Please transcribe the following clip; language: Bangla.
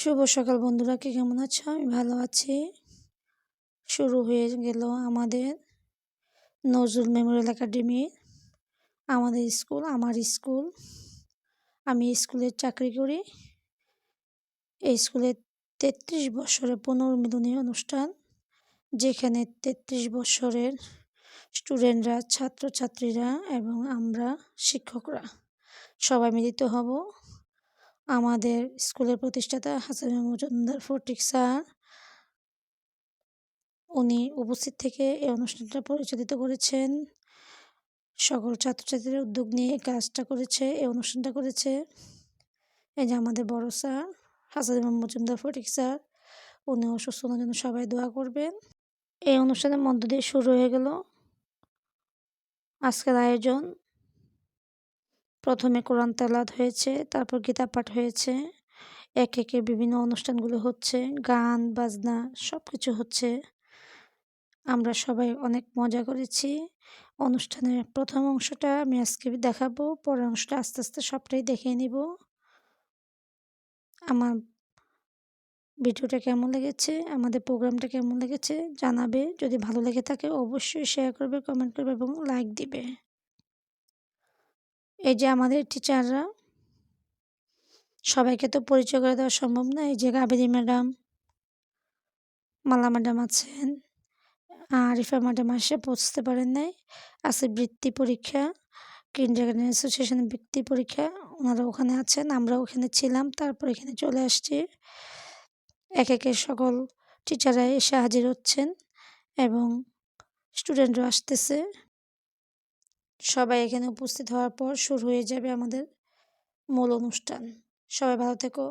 শুভ সকাল বন্ধুরা, কে কেমন আছো? আমি ভালো আছি। শুরু হয়ে গেল আমাদের নজরুল মেমোরিয়াল একাডেমি, আমাদের স্কুল, আমার স্কুল। আমি স্কুলে চাকরি করি। এই স্কুলে ৩৩ বছরের পুনর্মিলনী অনুষ্ঠান, যেখানে ৩৩ বছরের স্টুডেন্টরা, ছাত্রছাত্রীরা এবং আমরা শিক্ষকরা সবাই মিলিত হব। আমাদের স্কুলের প্রতিষ্ঠাতা হাসান মজুমদার ফটিক স্যার, উনি উপস্থিত থেকে এই অনুষ্ঠানটা পরিচালিত করেছেন। সকল ছাত্রছাত্রীরা উদ্যোগ নিয়ে কাজটা করেছে, এই অনুষ্ঠানটা করেছে। এই যে আমাদের বড় স্যার হাসান মজুমদার ফটিক স্যার, উনি অসুস্থতার জন্য সবাই দোয়া করবেন। এই অনুষ্ঠানের মধ্য দিয়ে শুরু হয়ে গেল আজকের আয়োজন। প্রথমে কোরআন তেলাওয়াত হয়েছে, তারপর কিতাব পাঠ হয়েছে, একে বিভিন্ন অনুষ্ঠানগুলো হচ্ছে, গান বাজনা সব কিছু হচ্ছে। আমরা সবাই অনেক মজা করেছি। অনুষ্ঠানের প্রথম অংশটা আমি আজকে দেখাবো, পরের অংশটা আস্তে আস্তে সবটাই দেখিয়ে নিব। আমার ভিডিওটা কেমন লেগেছে, আমাদের প্রোগ্রামটা কেমন লেগেছে জানাবে। যদি ভালো লেগে থাকে অবশ্যই শেয়ার করবে, কমেন্ট করবে এবং লাইক দিবে। এই যে আমাদের টিচাররা, সবাইকে তো পরিচয় করে দেওয়া সম্ভব না। এই যে কাবেরী ম্যাডাম, মালা ম্যাডাম আছেন, আরিফা ম্যাডাম আসে পৌঁছতে পারেন নাই। আছে বৃত্তি পরীক্ষা, কিন্ডারগার্টেন অ্যাসোসিয়েশনের বৃত্তি পরীক্ষা, ওনারা ওখানে আছেন, আমরা ওখানে ছিলাম, তারপর এখানে চলে আসছি। একে সকল টিচাররা এসে হাজির হচ্ছেন এবং স্টুডেন্টরা আসতেছে। সবাই এখানে উপস্থিত হওয়ার পর শুরু হয়ে যাবে আমাদের মূল অনুষ্ঠান। সবাই ভালো থেকো।